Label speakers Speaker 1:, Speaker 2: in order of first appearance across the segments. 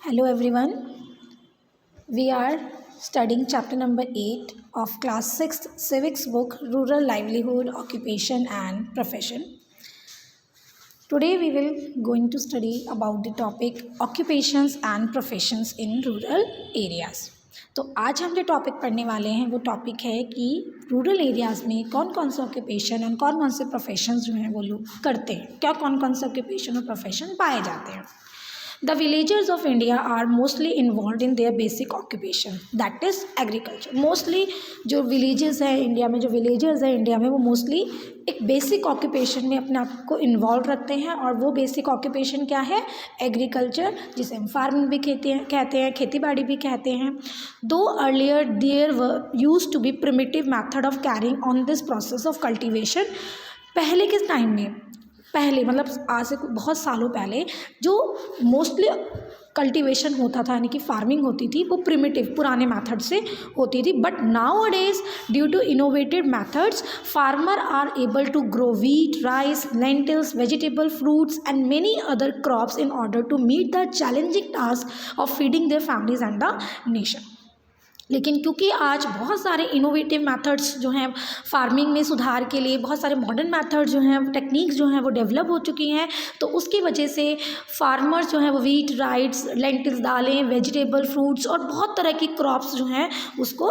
Speaker 1: Hello everyone. We are studying chapter number 8 of class 6th civics book Rural Livelihood, Occupation and Profession. Today we will going to study about the topic occupations and professions in rural areas. तो आज हम जो topic पढ़ने वाले हैं वो topic है कि रूरल एरियाज़ में कौन कौन से ऑक्यूपेशन और कौन कौन से प्रोफेशंस जो हैं वो लोग करते हैं, क्या कौन कौन से ऑक्यूपेशन और प्रोफेशन पाए जाते हैं. The villagers of India are mostly involved in their basic occupation, that is agriculture. Mostly जो villages हैं इंडिया में, जो villagers हैं इंडिया में, वो mostly एक basic occupation में अपने आप को involved रखते हैं. और वो basic occupation क्या है? Agriculture, जिसे हम farming भी कहते हैं, खेती बाड़ी भी कहते हैं. Though earlier there were used to be primitive method of carrying on this process of cultivation. पहले के टाइम में, पहले मतलब आज से बहुत सालों पहले जो मोस्टली कल्टीवेशन होता था यानी कि फार्मिंग होती थी वो प्रिमिटिव पुराने मेथड से होती थी. But nowadays due to innovative methods farmer are able to grow wheat, rice, lentils, vegetable, fruits and many other crops in order to meet the challenging task of feeding their families and the nation. लेकिन क्योंकि आज बहुत सारे innovative methods जो हैं farming में सुधार के लिए, बहुत सारे मॉडर्न मेथड्स जो हैं, टेक्निक्स जो हैं वो डेवलप हो चुकी हैं, तो उसकी वजह से फार्मर्स जो हैं वो वीट, राइस, लेंटिल्स, दालें, वेजिटेबल, फ्रूट्स और बहुत तरह की क्रॉप्स जो हैं उसको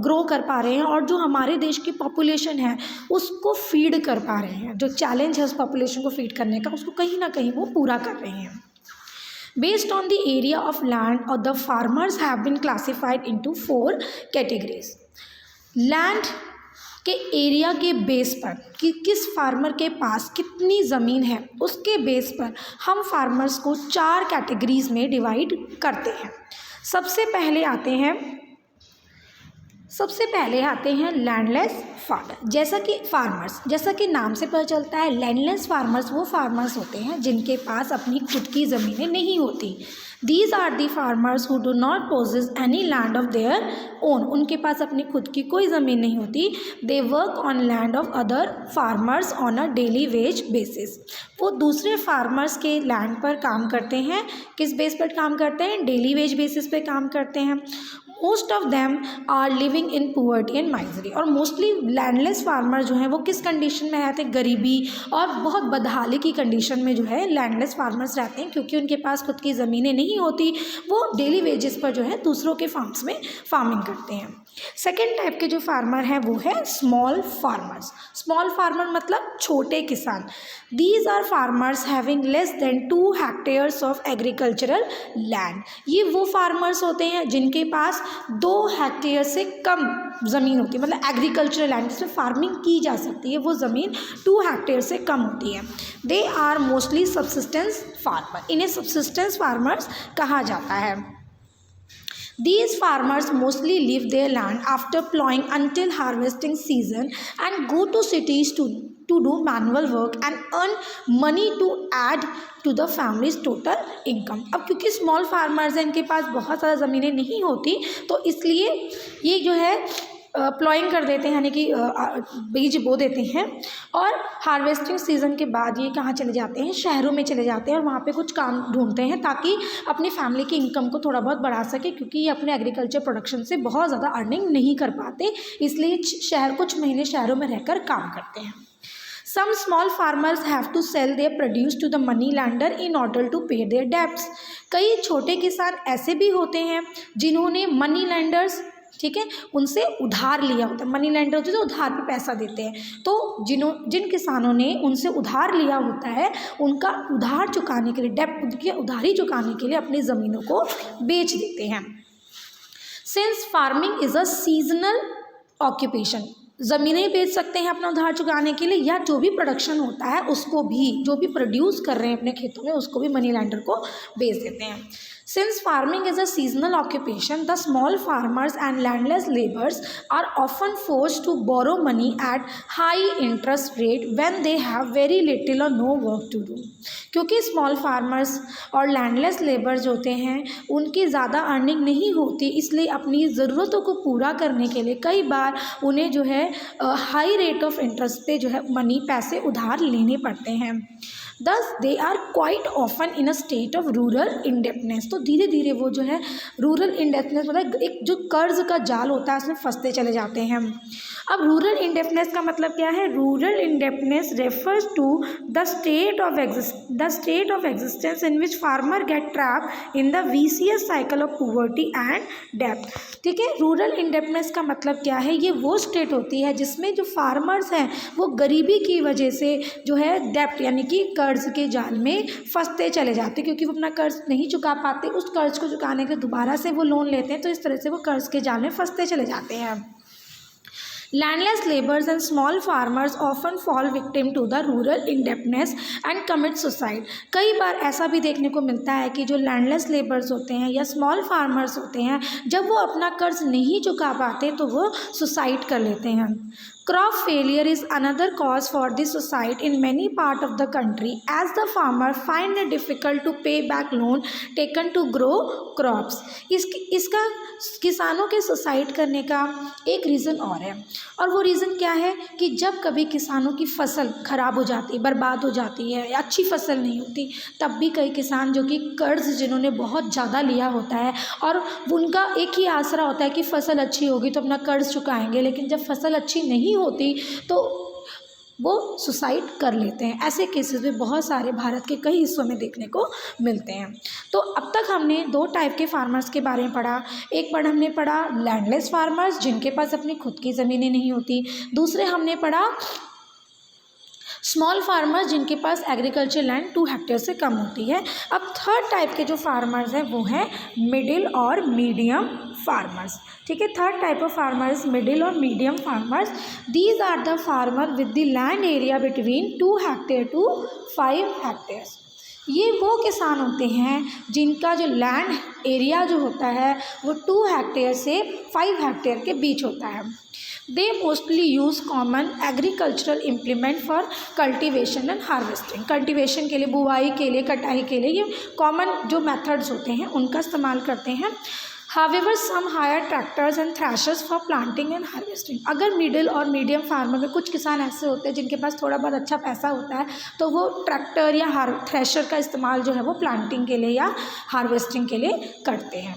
Speaker 1: ग्रो कर पा रहे हैं. और जो हमारे देश की पॉपुलेशन है उसको फीड कर पा रहे हैं. जो चैलेंज है उस पॉपुलेशन को फीड करने का, उसको कहीं ना कहीं वो पूरा कर रहे हैं. Based on the area of land, or the farmers have been classified into 4 categories. Land के एरिया के बेस पर कि किस फार्मर के पास कितनी ज़मीन है उसके बेस पर हम फार्मर्स को 4 कैटेगरीज में डिवाइड करते हैं. सबसे पहले आते हैं लैंडलेस फार्मर. जैसा कि नाम से पता चलता है, लैंडलेस फार्मर्स वो फार्मर्स होते हैं जिनके पास अपनी खुद की ज़मीनें नहीं होती. These are the farmers who do not possess any land of their own. उनके पास अपनी खुद की कोई ज़मीन नहीं होती. They work on land of other farmers on a daily wage basis. वो दूसरे फार्मर्स के लैंड पर काम करते हैं. किस बेस पर काम करते हैं? डेली वेज बेसिस पे काम करते हैं. Most of them are living in poverty and misery. और मोस्टली लैंडलेस फार्मर जो हैं वो किस कंडीशन में रहते हैं? गरीबी और बहुत बदहाली की कंडीशन में जो है लैंडलेस फार्मर्स रहते हैं, क्योंकि उनके पास खुद की ज़मीनें नहीं होती. वो डेली वेजेस पर जो है दूसरों के फार्म्स में फार्मिंग करते हैं. सेकेंड टाइप के जो फार्मर हैं वो है स्मॉल फार्मर्स. स्मॉल फार्मर मतलब छोटे किसान. These are farmers having less than 2 hectares of agricultural land. ये वो फार्मर्स होते हैं जिनके पास 2 हेक्टेयर से कम ज़मीन होती है, मतलब एग्रीकल्चरल लैंड जिसमें फार्मिंग की जा सकती है, वो ज़मीन 2 हेक्टेयर से कम होती है. They are mostly subsistence farmer. इन्हें सबसिस्टेंस फार्मर्स कहा जाता है. These farmers mostly leave their land after plowing until harvesting season and go to cities to do manual work and earn money to add to the family's total income. अब क्योंकि small farmers हैं, इनके पास बहुत ज़्यादा ज़मीनें नहीं होती, तो इसलिए ये जो है प्लॉइंग कर देते हैं यानी कि बीज बो देते हैं. और हार्वेस्टिंग सीज़न के बाद ये कहाँ चले जाते हैं? शहरों में चले जाते हैं और वहाँ पे कुछ काम ढूंढते हैं ताकि अपनी फैमिली की इनकम को थोड़ा बहुत बढ़ा सके, क्योंकि ये अपने एग्रीकल्चर प्रोडक्शन से बहुत ज़्यादा अर्निंग नहीं कर पाते, इसलिए कुछ महीने शहरों में रहकर काम करते हैं. Some small farmers have to sell their produce to the money lender in order to pay their debts. कई छोटे किसान ऐसे भी होते हैं जिन्होंने मनी लैंडर्स, ठीक है, उनसे उधार लिया होता है. मनी लैंडर होते हैं तो उधार पे पैसा देते हैं. तो जिन किसानों ने उनसे उधार लिया होता है, उनका उधार चुकाने के लिए, डेब्ट उनकी उधारी चुकाने के लिए अपनी ज़मीनों को बेच देते हैं. Since farming is a seasonal occupation, ज़मीनें बेच सकते हैं अपना उधार चुकाने के लिए, या जो भी प्रोडक्शन होता है उसको भी, जो भी प्रोड्यूस कर रहे हैं अपने खेतों में, उसको भी मनी लैंडर को बेच देते हैं. Since farming is a seasonal occupation, the small farmers and landless laborers are often forced to borrow money at high interest rate when they have very little or no work to do. क्योंकि small farmers और landless labours होते हैं, उनकी ज़्यादा earning नहीं होती, इसलिए अपनी ज़रूरतों को पूरा करने के लिए कई बार उन्हें जो है हाई रेट ऑफ इंटरेस्ट पे जो है पैसे उधार लेने पड़ते हैं. Thus they are quite often in a state of rural indebtedness. तो धीरे धीरे वो जो है रूरल इंडेप्टनेस मतलब एक जो कर्ज का जाल होता है उसमें फंसते चले जाते हैं। अब रूरल इंडेप्टनेस का मतलब क्या है? Rural indebtedness refers to the state of existence in which farmer get trap in the vicious cycle of poverty and डेब्ट। ठीक है, रूरल इंडेप्टनेस का मतलब क्या है? ये वो स्टेट होती है जिसमें जो फार्मर्स हैं वो गरीबी की वजह से जो है डेब्ट यानी कि कर्ज के जाल में फंसते चले जाते, क्योंकि वो अपना कर्ज नहीं चुका पाते, उस कर्ज को चुकाने के दोबारा से वो लोन लेते हैं, तो इस तरह से वो कर्ज के जाल में फंसते चले जाते हैं। Landless laborers and small farmers often fall victim to the rural indebtedness and commit suicide। कई बार ऐसा भी देखने को मिलता है कि जो लैंडलेस लेबर्स होते हैं या स्मॉल फार्मर्स होते हैं, जब वो अपना कर्ज नहीं चुका पाते तो वो सुसाइड कर लेते हैं। Crop failure is another cause for this suicide in many parts of the country as the farmer find it difficult to pay back loan taken to grow crops। इसका किसानों के सुसाइड करने का एक रीज़न और है, और वो रीज़न क्या है कि जब कभी किसानों की फसल ख़राब हो जाती है, बर्बाद हो जाती है या अच्छी फसल नहीं होती, तब भी कई किसान जो कि कर्ज जिन्होंने बहुत ज़्यादा लिया होता है और उनका एक ही आसरा होता है कि फसल अच्छी होगी तो अपना कर्ज चुकाएंगे, लेकिन जब फसल अच्छी नहीं होती तो वो सुसाइड कर लेते हैं। ऐसे केसेस भी बहुत सारे भारत के कई हिस्सों में देखने को मिलते हैं। तो अब तक हमने दो टाइप के फार्मर्स के बारे में पढ़ा। एक बार हमने पढ़ा लैंडलेस फार्मर्स जिनके पास अपनी खुद की ज़मीनें नहीं होती, दूसरे हमने पढ़ा स्मॉल फार्मर्स जिनके पास एग्रीकल्चर लैंड 2 हेक्टेयर से कम होती है। अब थर्ड टाइप के जो फार्मर्स हैं वो हैं मिडिल और मीडियम फार्मर्स। ठीक है, third type of farmers middle और medium farmers. These are the farmer with the land area between 2 hectare to 5 hectares. ये वो किसान होते हैं जिनका जो लैंड एरिया जो होता है वो 2 हेक्टेयर से 5 हेक्टेयर के बीच होता है। They mostly use common agricultural implement for cultivation and harvesting। Cultivation के लिए, बुवाई के लिए, कटाई के लिए ये कॉमन जो मेथड्स होते हैं उनका इस्तेमाल करते हैं। However, some hire tractors and threshers for planting and harvesting। अगर मिडिल और मीडियम फार्मर में कुछ किसान ऐसे होते हैं जिनके पास थोड़ा बहुत अच्छा पैसा होता है तो वो ट्रैक्टर या थ्रेशर का इस्तेमाल जो है वो प्लांटिंग के लिए या हार्वेस्टिंग के लिए करते हैं।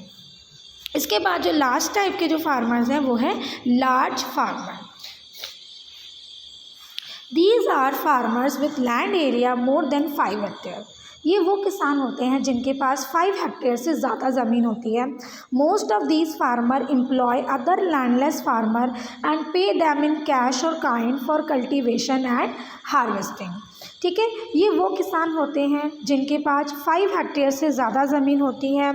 Speaker 1: इसके बाद जो लास्ट टाइप के जो फार्मर्स हैं वो है large farmer. These are farmers with land area more than 5 hectare. ये वो किसान होते हैं जिनके पास 5 हेक्टेयर से ज़्यादा ज़मीन होती है। Most of these farmer employ other landless farmer and pay them in cash or kind for cultivation and harvesting. ठीक है, ये वो किसान होते हैं जिनके पास 5 हेक्टेयर से ज़्यादा ज़मीन होती है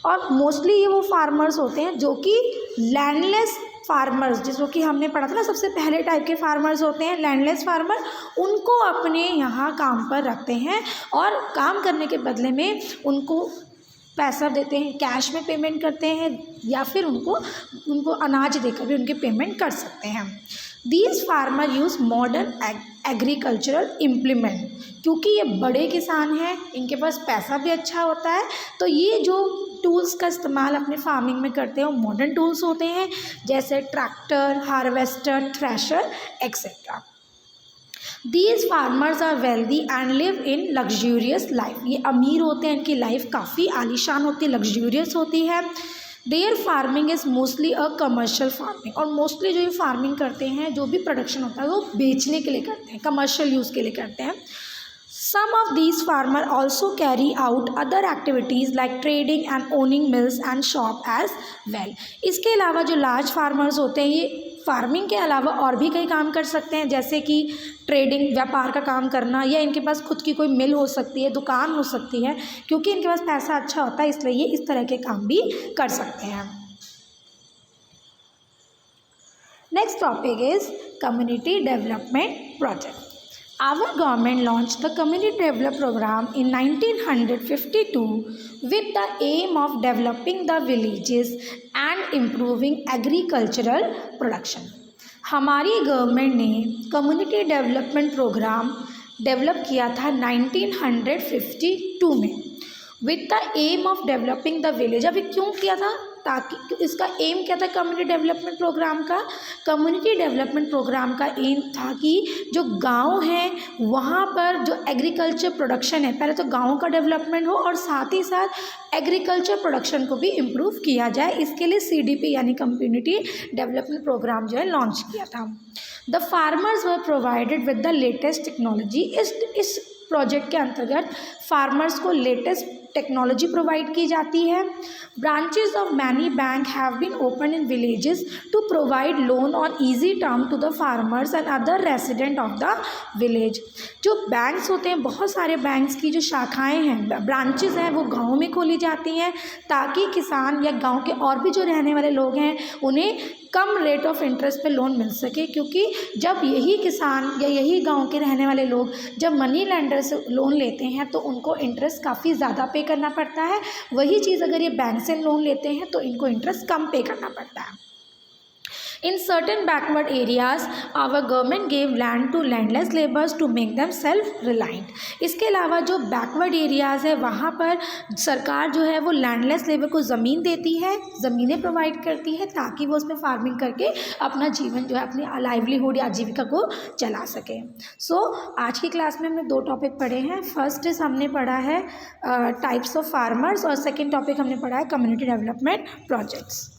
Speaker 1: और मोस्टली ये वो फार्मर्स होते हैं जो कि लैंडलेस फार्मर्स, जिसको कि हमने पढ़ा था ना, सबसे पहले टाइप के फार्मर्स होते हैं लैंडलेस फार्मर, उनको अपने यहाँ काम पर रखते हैं और काम करने के बदले में उनको पैसा देते हैं, कैश में पेमेंट करते हैं या फिर उनको अनाज देकर भी उनके पेमेंट कर सकते हैं। These farmer use modern agricultural implement. क्योंकि ये बड़े किसान हैं, इनके पास पैसा भी अच्छा होता है, तो ये जो टूल्स का इस्तेमाल अपने फार्मिंग में करते हैं वो मॉडर्न टूल्स होते हैं, जैसे tractor, harvester, thresher etcetera. These farmers are wealthy and live in luxurious life. ये अमीर होते हैं, इनकी लाइफ काफ़ी आलीशान होती है, लग्जूरियस होती है। Their farming is mostly a commercial farming. और मोस्टली जो ये फार्मिंग करते हैं, जो भी प्रोडक्शन होता है वो बेचने के लिए करते हैं, कमर्शियल यूज़ के लिए करते हैं। Some of these farmers also carry out other activities like trading and owning mills and shop as well। इसके अलावा जो लार्ज फार्मर्स होते हैं ये फार्मिंग के अलावा और भी कई काम कर सकते हैं, जैसे कि ट्रेडिंग, व्यापार का काम करना, या इनके पास खुद की कोई मिल हो सकती है, दुकान हो सकती है। क्योंकि इनके पास पैसा अच्छा होता है इसलिए ये इस तरह के काम भी कर सकते हैं। Next topic is community development project. Our government launched the Community Development Program in 1952 with the aim of developing the villages and improving agricultural production। हमारी गवर्नमेंट ने कम्युनिटी डेवलपमेंट प्रोग्राम डेवलप किया था 1952 में, with the aim of developing the village. अभी क्यों किया था, ताकि इसका एम क्या था कम्युनिटी डेवलपमेंट प्रोग्राम का, कम्युनिटी डेवलपमेंट प्रोग्राम का एम था कि जो गांव हैं वहाँ पर जो एग्रीकल्चर प्रोडक्शन है, पहले तो गाँव का डेवलपमेंट हो और साथ ही साथ एग्रीकल्चर प्रोडक्शन को भी इम्प्रूव किया जाए। इसके लिए CDP यानी कम्युनिटी डेवलपमेंट प्रोग्राम जो है लॉन्च किया था। The farmers were provided with the latest technology. इस प्रोजेक्ट के अंतर्गत फार्मर्स को लेटेस्ट टेक्नोलॉजी प्रोवाइड की जाती है। Branches of many bank have been open in villages to provide loan on easy term to the farmers and other resident of the village. जो banks होते हैं, बहुत सारे बैंक्स की जो शाखाएं हैं, ब्रांचेस हैं, वो गाँव में खोली जाती हैं ताकि किसान या गाँव के और भी जो रहने वाले लोग हैं उन्हें कम रेट ऑफ इंटरेस्ट पे लोन मिल सके। क्योंकि जब यही किसान या यही गांव के रहने वाले लोग जब मनी लेंडर से लोन लेते हैं तो उनको इंटरेस्ट काफ़ी ज़्यादा पे करना पड़ता है। वही चीज़ अगर ये बैंक से लोन लेते हैं तो इनको इंटरेस्ट कम पे करना पड़ता है। In certain backward areas, our government gave land to landless laborers to make them self-reliant. इसके अलावा जो बैकवर्ड एरियाज़ है वहाँ पर सरकार जो है वो लैंडलेस लेबर को ज़मीन देती है, ज़मीनें प्रोवाइड करती है ताकि वो उसमें फार्मिंग करके अपना जीवन जो है अपनी लाइवलीहुड या आजीविका को चला सके। आज की क्लास में हमने 2 टॉपिक पढ़े हैं। फर्स्ट हमने पढ़ा है टाइप्स ऑफ फार्मर्स और सेकेंड टॉपिक हमने पढ़ा है कम्युनिटी डेवलपमेंट प्रोजेक्ट्स।